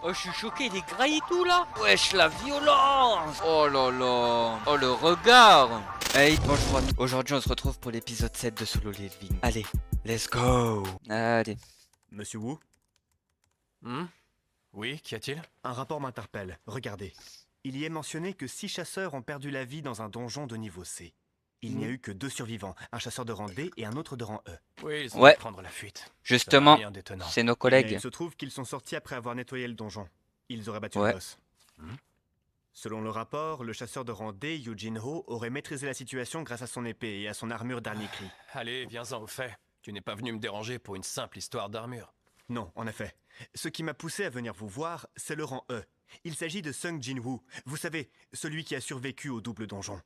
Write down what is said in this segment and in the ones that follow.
Oh, je suis choqué, il est gras et tout là. Wesh, la violence. Oh là là. Oh, le regard. Hey, bonjour amis. Aujourd'hui, on se retrouve pour l'épisode 7 de Solo Leveling. Allez, let's go. Allez. Monsieur Wu, Oui, qu'y a-t-il? un rapport m'interpelle. Regardez. Il y est mentionné que 6 chasseurs ont perdu la vie dans un donjon de niveau C. Il n'y a eu que 2 survivants, un chasseur de rang D et un autre de rang E. Oui, ils ont Ouais. dû prendre la fuite. Justement, Rien d'étonnant. c'est nos Mais collègues. il se trouve qu'ils sont sortis après avoir nettoyé le donjon. Ils auraient battu Ouais. le boss. Selon le rapport, le chasseur de rang D, Yujin Ho, aurait maîtrisé la situation grâce à son épée et à son armure dernier cri. Allez, viens-en au fait. Tu n'es pas venu me déranger pour une simple histoire d'armure. Non, en effet. Ce qui m'a poussé à venir vous voir, c'est le rang E. Il s'agit de Sung Jin-woo. Vous savez, celui qui a survécu au double donjon.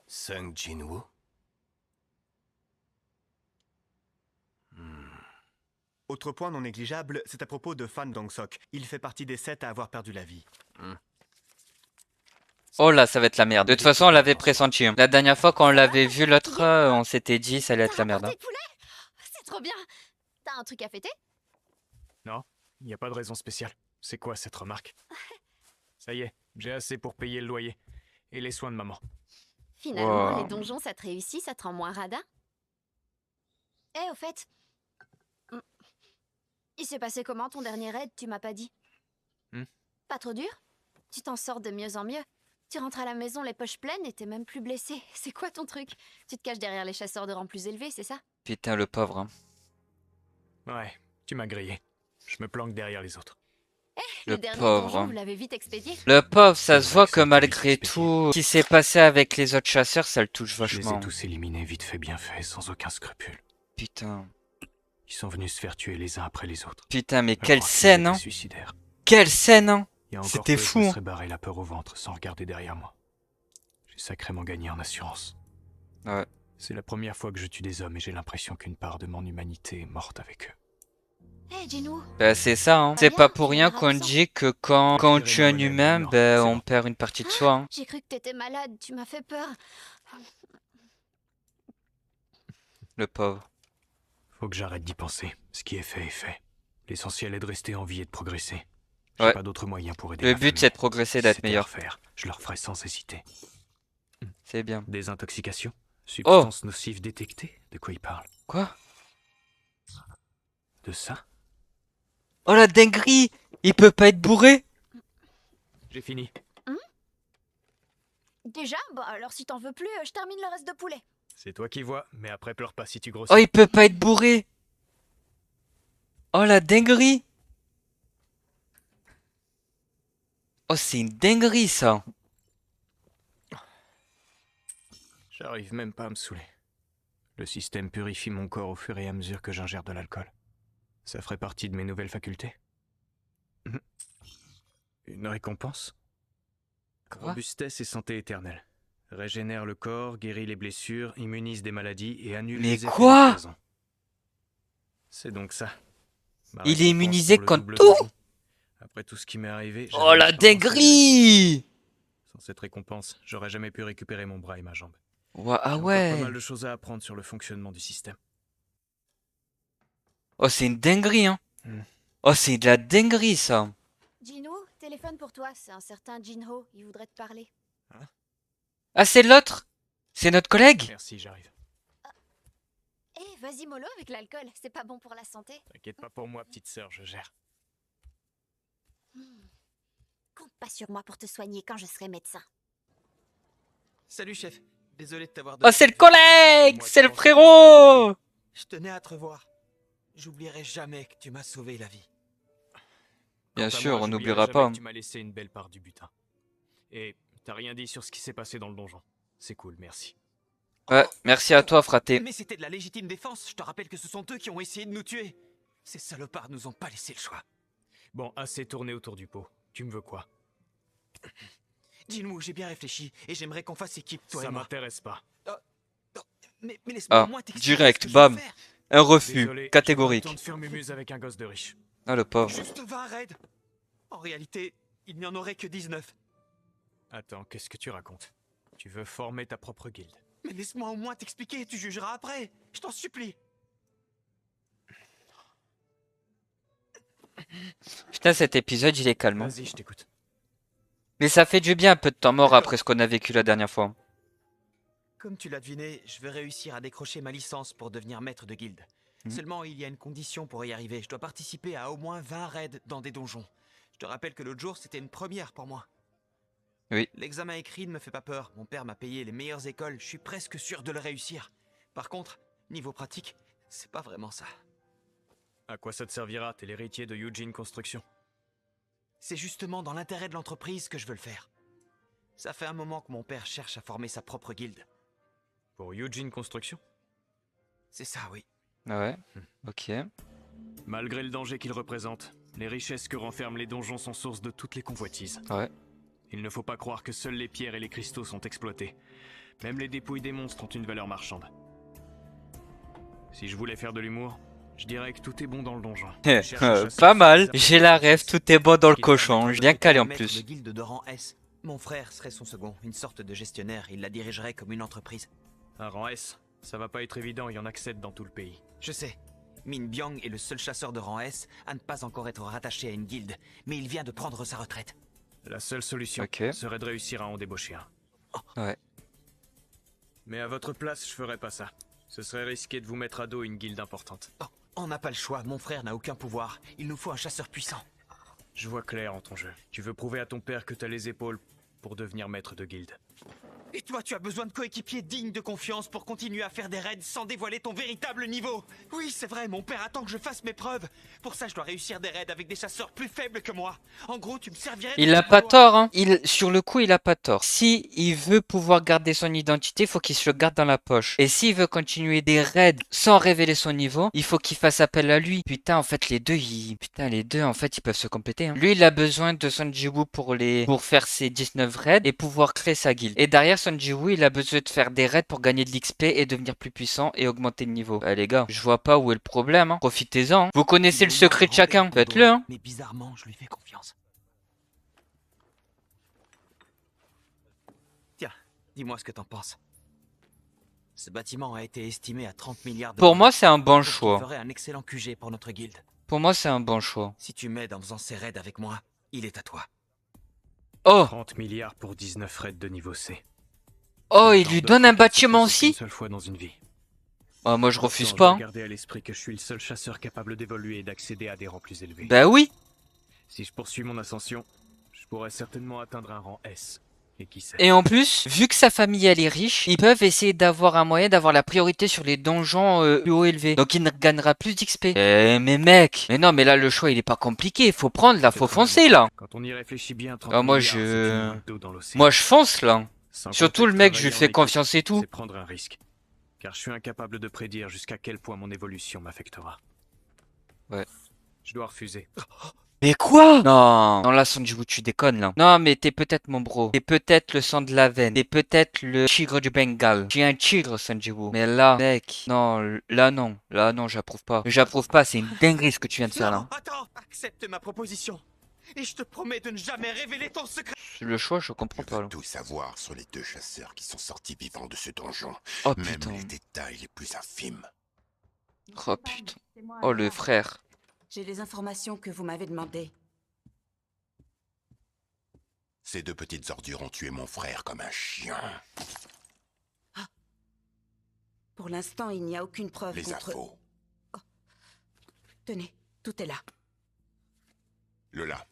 Sung Jin-woo? Autre point non négligeable, c'est à propos de Fan Dong-sok. Il fait partie des 7 à avoir perdu la vie. Oh là, ça va être la merde. De toute façon, on l'avait pressenti. Hein. La dernière fois qu'on l'avait vu l'autre, on s'était dit ça allait être la merde. Hein. T'as rapporté le poulet? C'est trop bien. T'as un truc à fêter? Non, il n'y a pas de raison spéciale. C'est quoi cette remarque? Ça y est, j'ai assez pour payer le loyer. Et les soins de maman. Finalement, Wow. les donjons, ça te réussit, ça te rend moins radin. Eh, au fait... Il s'est passé comment ton dernier raid, tu m'as pas dit? Pas trop dur? Tu t'en sors de mieux en mieux. Tu rentres à la maison les poches pleines et t'es même plus blessé. C'est quoi ton truc? Tu te caches derrière les chasseurs de rang plus élevé, c'est ça? Putain, le pauvre. Hein. Ouais, tu m'as grillé. Je me planque derrière les autres. Le Le dernier pauvre. donjon, vous l'avez vite expédié? Le pauvre, ça C'est se vrai voit que que ça a été malgré vite tout, ce qui s'est passé avec les autres chasseurs, ça le touche Je les vachement. ai tous éliminés vite fait bien fait, sans aucun scrupule. Putain. Ils sont venus se faire tuer les uns après les autres. Putain, mais Leur quelle refus scène, était hein. suicidaire. Quelle scène, hein. Il y a encore C'était peu, fou, je me hein. serais barré la peur au ventre sans regarder derrière moi. J'ai sacrément gagné en assurance. Ouais. C'est la première fois que je tue des hommes et j'ai l'impression qu'une part de mon humanité est morte avec eux. Eh, Jinou, Bah, c'est ça, hein. Ça C'est va pas bien, pour tu rien as l'air qu'on absent. dit que quand on Préférez tue un ma monnaie, humain, non, ben, c'est on bon. perd une partie de soi. Hein. j'ai cru que t'étais malade, tu m'as fait peur. Le pauvre. Faut que j'arrête d'y penser. Ce qui est fait est fait. L'essentiel est de rester en vie et de progresser. J'ai Ouais. pas d'autre moyen pour aider Le ma but, famille. c'est de progresser, Si d'être c'était à meilleur. refaire, je le referais sans hésiter. C'est bien. Désintoxication? Oh. Substance nocive détectée? De quoi il parle? Quoi? De ça? Oh, la dinguerie. Il peut pas être bourré? J'ai fini. Déjà? Bah alors si t'en veux plus, je termine le reste de poulet. C'est toi qui vois, mais après pleure pas si tu grossis. Oh, il peut pas être bourré. Oh, la dinguerie. Oh, c'est une dinguerie, ça. J'arrive même pas à me saouler. Le système purifie mon corps au fur et à mesure que j'ingère de l'alcool. Ça ferait partie de mes nouvelles facultés. Une récompense? Quoi? Robustesse et santé éternelle. Régénère le corps, guérit les blessures, immunise des maladies et annule Mais les effets quoi? des poisons. C'est donc ça. Ma Il est récompense immunisé pour le contre double tout? donjon. Après tout ce qui m'est arrivé, Oh, j'avais la longtemps pensé le risquer. dinguerie. Sans cette récompense, j'aurais jamais pu récupérer mon bras et ma jambe. Ouais, ah J'ai encore ouais. pas mal de choses à apprendre sur le fonctionnement du système. Oh, c'est une dinguerie, hein. Hmm. Oh, c'est de la dinguerie, ça. Jinou, téléphone pour toi, c'est un certain Jinho, il voudrait te parler. Ah, c'est l'autre? C'est notre collègue? Merci, j'arrive. Eh, vas-y mollo avec l'alcool, c'est pas bon pour la santé. T'inquiète pas pour moi, petite sœur, je gère. Compte pas sur moi pour te soigner quand je serai médecin. Salut chef, désolé de t'avoir Oh, c'est le dérangé. collègue! Moi, C'est tu le penses que frérot! Je tenais à te revoir. J'oublierai jamais que tu m'as sauvé la vie. Bien Quant à sûr, moi, on j'oublierai n'oubliera jamais pas. que tu m'as laissé une belle part du butin. Et t'as rien dit sur ce qui s'est passé dans le donjon. C'est cool, merci. Ouais, merci à toi, fraté. Mais c'était de la légitime défense, je te rappelle que ce sont eux qui ont essayé de nous tuer. Ces salopards nous ont pas laissé le choix. Bon, assez tourné autour du pot. Tu me veux quoi? Jinwoo, j'ai bien réfléchi et j'aimerais qu'on fasse équipe, toi Ça et moi. m'intéresse pas. Mais laisse-moi Ah, au moins t'expliquer direct, ce que je bam. veux faire. Un refus, Désolé, j'ai catégorique. pas le temps de faire mumuse avec un gosse de riche. Ah, le pauvre. Juste 20 raids. En réalité, il n'y en aurait que 19. Attends, qu'est-ce que tu racontes? Tu veux former ta propre guilde? Mais laisse-moi au moins t'expliquer, tu jugeras après. Je t'en supplie. Putain, cet épisode, il est calme, hein. Vas-y, je t'écoute. Mais ça fait du bien un peu de temps mort après ce qu'on a vécu la dernière fois. Comme tu l'as deviné, je vais réussir à décrocher ma licence pour devenir maître de guilde. Seulement, il y a une condition pour y arriver. Je dois participer à au moins 20 raids dans des donjons. Je te rappelle que l'autre jour, c'était une première pour moi. Oui. L'examen écrit ne me fait pas peur. Mon père m'a payé les meilleures écoles. Je suis presque sûr de le réussir. Par contre, niveau pratique, c'est pas vraiment ça. À quoi ça te servira? T'es l'héritier de Eugene Construction. C'est justement dans l'intérêt de l'entreprise que je veux le faire. Ça fait un moment que mon père cherche à former sa propre guilde. Pour Eugene Construction? C'est ça, oui. Ouais, ok. Malgré le danger qu'il représente, les richesses que renferment les donjons sont source de toutes les convoitises. Ouais. Il ne faut pas croire que seules les pierres et les cristaux sont exploités. Même les dépouilles des monstres ont une valeur marchande. Si je voulais faire de l'humour, je dirais que tout est bon dans le donjon. Je cherche un chasseur Pas mal. suffisamment J'ai la rêve, tout est bon dans le Qui devrait cochon. mettre Bien de calé en maître plus. de guilde de rang S. Mon frère serait son second, une sorte de gestionnaire. Il la dirigerait comme une entreprise. Un rang S, ça va pas être évident, il y en a que 7 dans tout le pays. Je sais. Min Byung est le seul chasseur de rang S à ne pas encore être rattaché à une guilde, mais il vient de prendre sa retraite. La seule solution Ok. serait de réussir à en débaucher un. Ouais. Mais à votre place, je ferais pas ça. Ce serait risqué de vous mettre à dos une guilde importante. Oh, on n'a pas le choix, mon frère n'a aucun pouvoir. Il nous faut un chasseur puissant. Je vois clair en ton jeu. Tu veux prouver à ton père que t'as les épaules pour devenir maître de guilde. Et toi, tu as besoin de coéquipiers dignes de confiance pour continuer à faire des raids sans dévoiler ton véritable niveau. Oui, c'est vrai, mon père attend que je fasse mes preuves. Pour ça, je dois réussir des raids avec des chasseurs plus faibles que moi. En gros, tu me servirais de Il a petit pas doigt. tort, hein. Sur le coup, il a pas tort. Si il veut pouvoir garder son identité, faut qu'il se le garde dans la poche. Et s'il veut continuer des raids sans révéler son niveau, il faut qu'il fasse appel à lui. Putain, en fait, les deux, en fait, ils peuvent se compléter, hein. Lui, il a besoin de Son Ji-woo pour faire ses 19 raids et pouvoir créer sa guilde. Et derrière Son Ji-woo, il a besoin de faire des raids pour gagner de l'XP et devenir plus puissant et augmenter le niveau. Les gars, je vois pas où est le problème, hein. Profitez-en, hein. Vous connaissez le secret de chacun. Faites-le, hein. Mais bizarrement, je lui fais confiance. Tiens, dis-moi ce que t'en penses. Ce bâtiment a été estimé à 30 milliards de Pour dollars. moi, c'est un bon Je trouve qu'il choix. ferait un excellent QG pour notre guilde. Pour moi, c'est un bon choix. Si tu m'aides en faisant ces raids avec moi, il est à toi. Oh, 30 milliards pour 19 raids de niveau C. oh, il lui donne un bâtiment Une aussi? seule fois dans une vie. Oh, moi, je refuse Pourtant, pas, dois hein. garder à l'esprit que je suis le seul chasseur capable d'évoluer et d'accéder à des rangs plus élevés. Bah oui. Si je poursuis mon ascension, je pourrais certainement atteindre un rang S. Et qui sait? Et en plus, vu que sa famille elle est riche, ils peuvent essayer d'avoir un moyen d'avoir la priorité sur les donjons plus haut élevés. Donc il gagnera plus d'XP. Mais mec, mais non, mais là le choix il est pas compliqué. Il faut prendre là, faut Peut-être un foncer jour. là. Quand on y réfléchit bien, 30 Ah, moi, milliards, je- c'est une goutte d'eau dans l'océan. Moi je fonce là. Sans Surtout compter le que mec, je lui travailler en fais équipe, confiance et tout. C'est prendre un risque. Car je suis incapable de prédire jusqu'à quel point mon évolution m'affectera. Ouais. Je dois refuser. Mais quoi? Non, non là Sanjibu tu déconnes là. Non mais t'es peut-être mon bro. T'es peut-être le sang de la veine. T'es peut-être le tigre du Bengale. J'ai un tigre Sanjibu. Mais là, mec, non, là non. Là non, j'approuve pas. J'approuve pas, c'est une dinguerie ce que tu viens de faire là. Non, attends, accepte ma proposition. Et je te promets de ne jamais révéler ton secret. Le choix, je comprends Je pas veux là. tout savoir sur les deux chasseurs qui sont sortis vivants de ce donjon. Oh Même putain. les détails les plus infimes. Oh putain. Oh le frère. J'ai les informations que vous m'avez demandées. Ces deux petites ordures ont tué mon frère comme un chien. Pour l'instant, il n'y a aucune preuve Les contre... infos. Tenez, tout est là. Lola,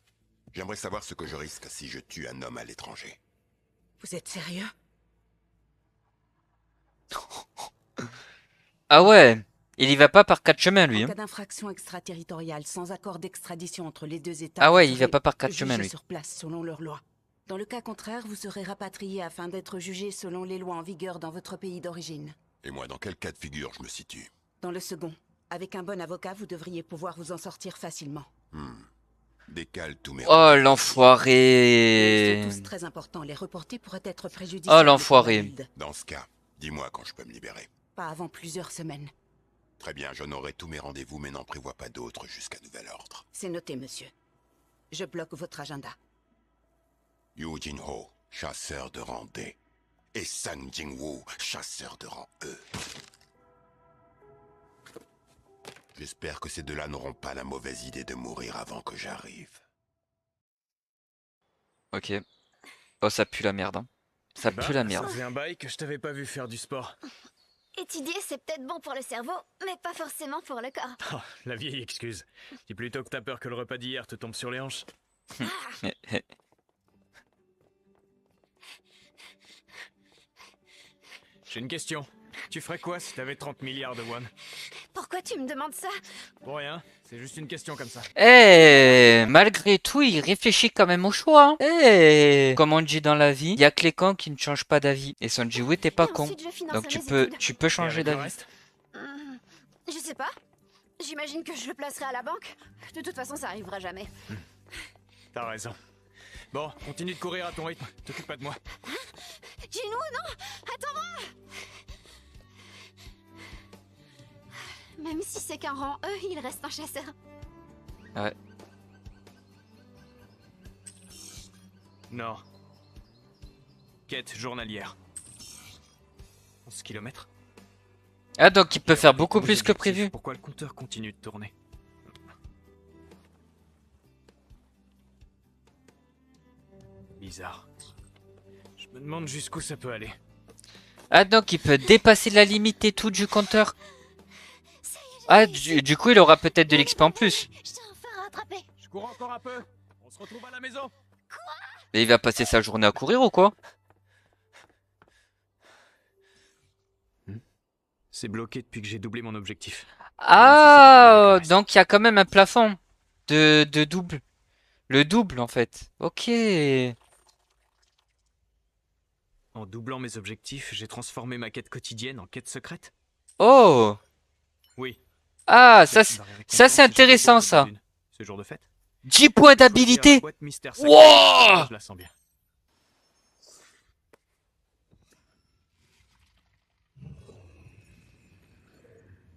j'aimerais savoir ce que je risque si je tue un homme à l'étranger. Vous êtes sérieux? Ah ouais. Il y va pas par quatre chemins lui. En Hein. cas d'infraction extraterritoriale sans accord d'extradition entre les deux États... Ah ouais, vous il va serez pas par quatre chemins jugé lui. sur place selon leurs lois. Dans le cas contraire, vous serez rapatrié afin d'être jugé selon les lois en vigueur dans votre pays d'origine. Et moi, dans quel cas de figure je me situe? Dans le second, avec un bon avocat, vous devriez pouvoir vous en sortir facilement. Décale tous mes Oh rendez-vous. Ils l'enfoiré. sont tous très importants. Les reporter pourrait être préjudiciable. Oh, pour la l'enfoiré. guilde. Dans ce cas, dis-moi quand je peux me libérer. Pas avant plusieurs semaines. Très bien, j'honorerai tous mes rendez-vous, mais n'en prévois pas d'autres jusqu'à nouvel ordre. C'est noté, monsieur. Je bloque votre agenda. Yu Jin-ho, chasseur de rang D. Et Sang Jing-woo, chasseur de rang E. J'espère que ces deux-là n'auront pas la mauvaise idée de mourir avant que j'arrive. Ok. Oh, ça pue la merde. Hein. Ça pue la Ça merde. faisait un bail que je t'avais pas vu faire du sport. Étudier, c'est peut-être bon pour le cerveau, mais pas forcément pour le corps. Oh, la vieille excuse. Dis plutôt que t'as peur que le repas d'hier te tombe sur les hanches. J'ai une question. Tu ferais quoi si t'avais 30 milliards de won? Pourquoi tu me demandes ça? Pour rien, c'est juste une question comme ça. Eh, malgré tout, il réfléchit quand même au choix. Hein. Eh, comme on dit dans la vie, il y a que les cons qui ne changent pas d'avis. Et Sanji Woo, t'es pas Et con. ensuite, je financerai Donc tu mes peux études. changer Et avec le d'avis. reste? Je sais pas. J'imagine que je le placerai à la banque. De toute façon, ça arrivera jamais. T'as raison. Bon, continue de courir à ton rythme. T'occupe pas de moi. Jinwoo, non! Attends-moi! Même si c'est qu'un rang E, il reste un chasseur. Ouais. Non. Quête journalière. 11 kilomètres. Ah, donc il peut faire beaucoup plus que prévu. Pourquoi le compteur continue de tourner? Bizarre. Je me demande jusqu'où ça peut aller. Ah, donc il peut dépasser la limite et tout du compteur. Ah, du coup, il aura peut-être de l'XP en plus. Je t'ai enfin rattrapé. Je cours encore un peu. On se retrouve à la maison. Et il va passer sa journée à courir ou quoi? C'est bloqué depuis que j'ai doublé mon objectif. Ah, donc il y a quand même un plafond de double. Le double, en fait. Ok. En doublant mes objectifs, j'ai transformé ma quête quotidienne en quête secrète. Oh. Oui. Ah, ça c'est intéressant, ça. Ce jour de fête. 10 points d'habilité. Wow. Je la sens bien.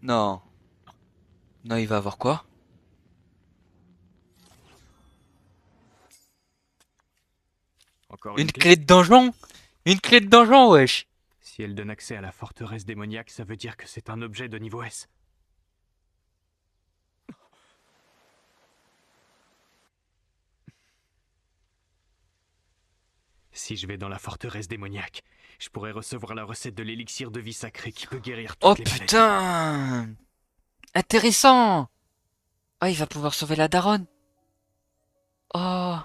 Non. Non, il va avoir quoi? Encore Une clé de donjon? Une clé de donjon, wesh. Si elle donne accès à la forteresse démoniaque, ça veut dire que c'est un objet de niveau S. Si je vais dans la forteresse démoniaque, je pourrais recevoir la recette de l'élixir de vie sacrée qui peut guérir toutes Oh les maladies. putain. Intéressant. Oh, il va pouvoir sauver la daronne. Oh.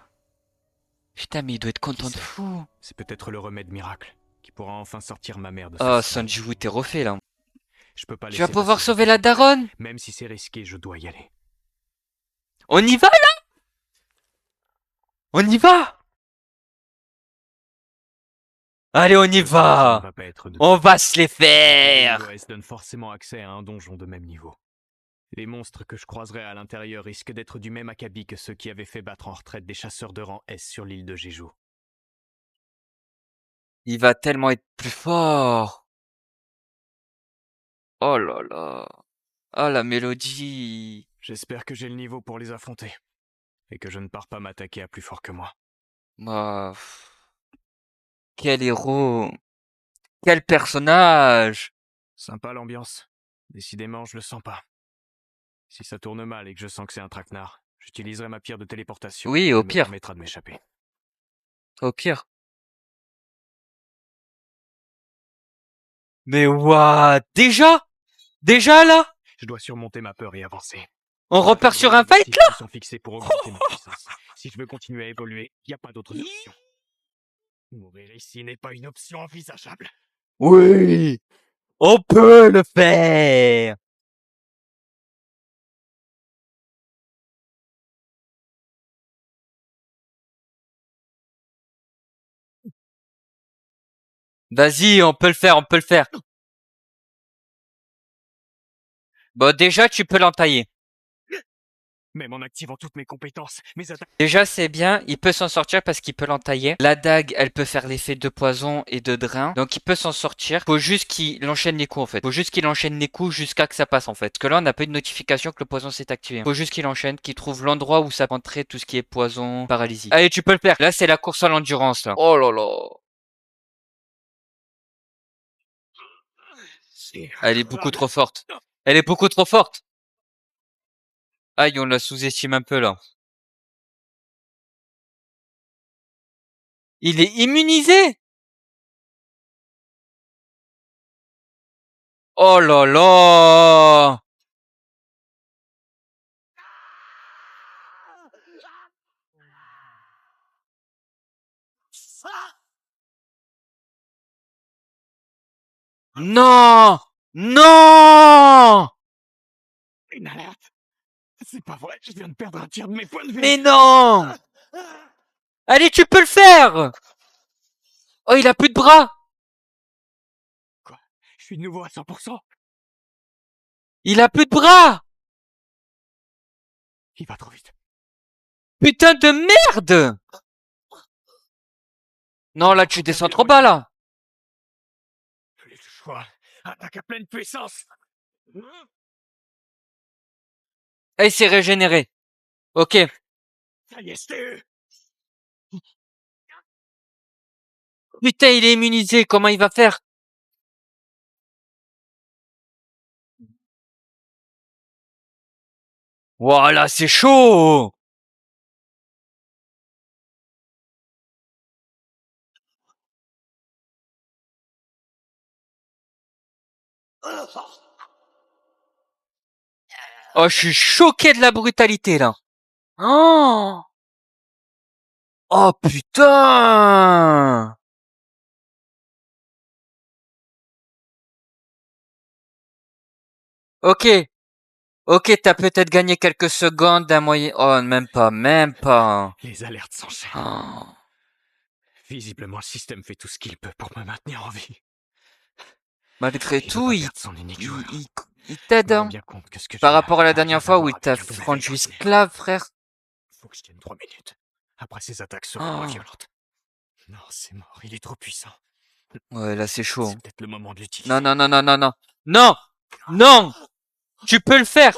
Putain, mais il doit être content de fou. C'est peut-être le remède miracle qui pourra enfin sortir ma mère de Oh, ce Sanji Woo, t'es refait là. Je peux pas Tu vas laisser pouvoir passer sauver cette la occasion. daronne. Même si c'est risqué, je dois y aller. On y va là? On y va? Allez, on y Ça va. ne va pas être de On va se les Le faire. niveau S donne forcément accès à un donjon de même niveau. Les monstres que je croiserai à l'intérieur risquent d'être du même acabit que ceux qui avaient fait battre en retraite des chasseurs de rang S sur l'île de Jeju. Il va tellement être plus fort. Oh là là. Oh la mélodie. J'espère que j'ai le niveau pour les affronter. Et que je ne pars pas m'attaquer à plus fort que moi. Bah, quel héros. Quel personnage. Sympa l'ambiance. Décidément, je le sens pas. Si ça tourne mal et que je sens que c'est un traquenard, j'utiliserai ma pierre de téléportation. Oui, au Elle me pire. permettra de m'échapper. Au pire. Mais ouah, déjà? Déjà là? Je dois surmonter ma peur et avancer. On repart sur un Les fight objectifs là? qui sont fixés pour augmenter ma puissance. Si je veux continuer à évoluer, il n'y a pas d'autres options. Mourir ici n'est pas une option envisageable. Oui, on peut le faire. Vas-y, on peut le faire, on peut le faire. Bon, déjà, tu peux l'entailler. Même en activant toutes mes compétences, mes attaques... Déjà, c'est bien, il peut s'en sortir parce qu'il peut l'entailler. La dague, elle peut faire l'effet de poison et de drain. Donc, il peut s'en sortir. Faut juste qu'il enchaîne les coups, en fait. Faut juste qu'il enchaîne les coups jusqu'à que ça passe, en fait. Parce que là, on n'a pas eu de notification que le poison s'est activé. Faut juste qu'il enchaîne, qu'il trouve l'endroit où ça peut entrer tout ce qui est poison, paralysie. Allez, tu peux le faire. Là, c'est la course à l'endurance, là. Oh là là. Elle est beaucoup trop forte. Elle est beaucoup trop forte. Aïe, on la sous-estime un peu là. Il est immunisé? Oh là là! Non! Non! Une alerte. C'est pas vrai, je viens de perdre un tiers de mes points de vie. Mais non! Allez, tu peux le faire! Oh, il a plus de bras! Quoi? Je suis de nouveau à 100%. Il a plus de bras! Il va trop vite. Putain de merde! Non, là, tu descends trop bas, là. Plus le choix. Attaque à pleine puissance. Ah, il s'est régénéré. Ok. Ça y est, je t'ai eu. Putain, il est immunisé. Comment il va faire? Voilà, c'est chaud! Oh, je suis choqué de la brutalité, là. Oh! Oh, putain! Ok. Ok, t'as peut-être gagné quelques secondes d'un moyen... Oh, même pas, même pas. Les alertes s'enchaînent. Oh. Visiblement, le système fait tout ce qu'il peut pour me maintenir en vie. Malgré Il veut tout, pas il perdre son unique joueur. il Je t'aide, me rends hein. bien compte que ce que je Par viens rapport à la n'a dernière rien fois à où voir il avec t'a un don rendu inversé. esclave, frère. Faut que je tienne 3 minutes. Après, ces attaques seront moins Oh. violentes. Non, c'est mort, il est trop puissant. Ouais, là, c'est chaud. C'est peut-être le moment de l'utiliser. Non, non, non, non, non, non. Non! Non! Tu peux le faire!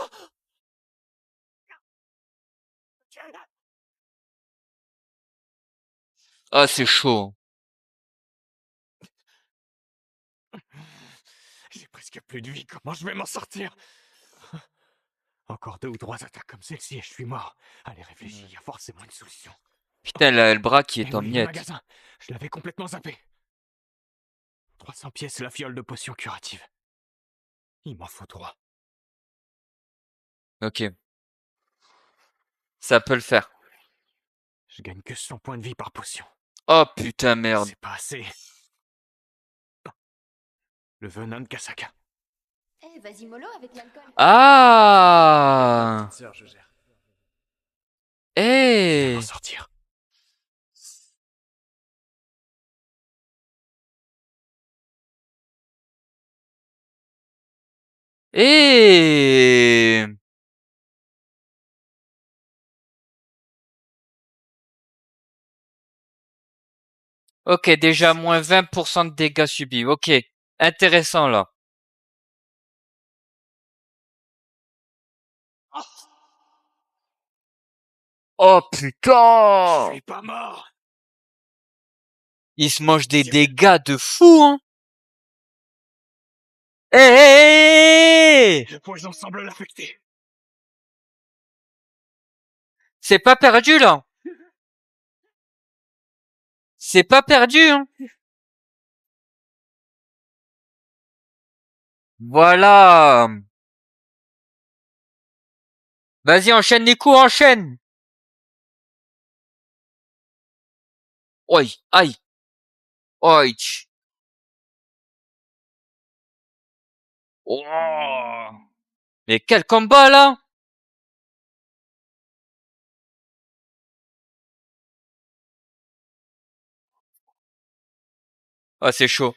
Ah, c'est chaud. J'ai presque plus de vie, comment je vais m'en sortir? Encore 2 ou 3 attaques comme celle-ci et je suis mort. Allez, réfléchis, il y a forcément une solution. Putain, elle a le bras qui Eh est en oui, le miettes. magasin, je l'avais complètement zappé. 300 pièces la fiole de potion curative. Il m'en faut 3. Ok. Ça peut le faire. Je gagne que 100 points de vie par potion. Oh, putain, merde. C'est pas assez. Le venin de Kasaka. Eh, vas-y mollo avec l'alcool. Ah! Petite sœur, je gère. Je vais Eh! m'en sortir. Eh! Ok, déjà moins 20% de dégâts subis. Ok, intéressant là. Oh Je putain! suis pas mort. Il se mange des dégâts de fou, hein! Eh! Eh, eh, eh, Le poison semble l'affecter. c'est pas perdu là! C'est pas perdu, hein! Voilà! Vas-y, enchaîne les coups, enchaîne! Oi, aïe! Oi! Tch. Oh. Mais quel combat là! Ah, c'est chaud.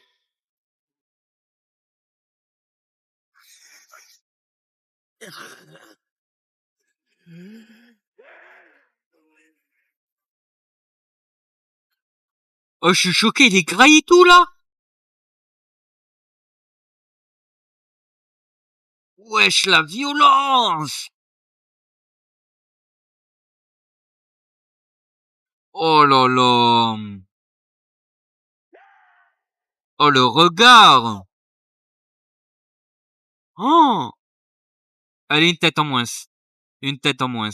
Oh, je suis choqué, il est graillé tout là! Wesh, la violence! Oh là là! Oh, le regard! Oh! Allez, une tête en moins. Une tête en moins.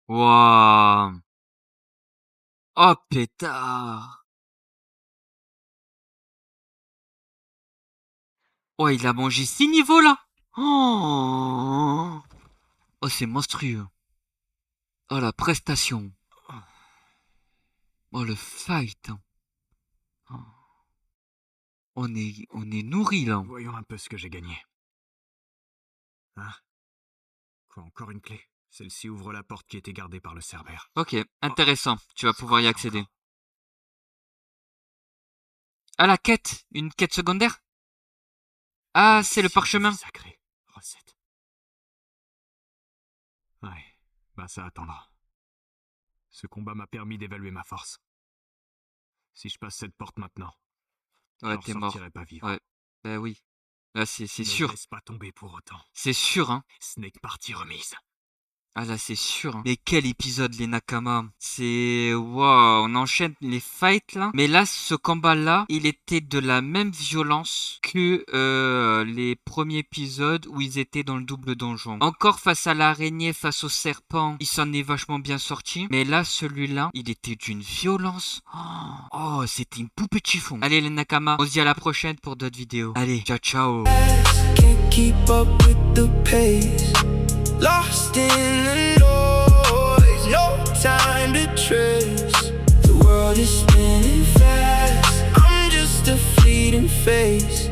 Waouh. Oh, pétard. Oh, il a mangé 6 niveaux, là. Oh, oh c'est monstrueux. Oh, la prestation. Oh, le fight. Oh. On est nourri, là. Voyons un peu ce que j'ai gagné. Hein? Quoi, encore une clé? Celle-ci ouvre la porte qui était gardée par le Cerbère. Ok, intéressant. Tu vas pouvoir y accéder. Ah, la quête. Une quête secondaire? Ah, c'est le parchemin. Sacré. Recette. Ouais, bah ça attendra. Ce combat m'a permis d'évaluer ma force. Si je passe cette porte maintenant, Ouais, je t'es mort. ressortirai pas vivre. Ouais, bah oui. Là, c'est Ne sûr. laisse pas tomber pour autant. C'est sûr, hein. Ce n'est que partie remise. Ah là, c'est sûr. Hein. Mais quel épisode, les Nakama. C'est... Waouh, on enchaîne les fights, là. Mais là, ce combat-là, il était de la même violence que les premiers épisodes où ils étaient dans le double donjon. Encore face à l'araignée, face au serpent, il s'en est vachement bien sorti. Mais là, celui-là, il était d'une violence. Oh, c'était une poupée de chiffon. Allez, les Nakama, on se dit à la prochaine pour d'autres vidéos. Allez, ciao, ciao. Can't keep up with the pace. Lost in the noise, no time to trace. The world is spinning fast. I'm just a fleeting face.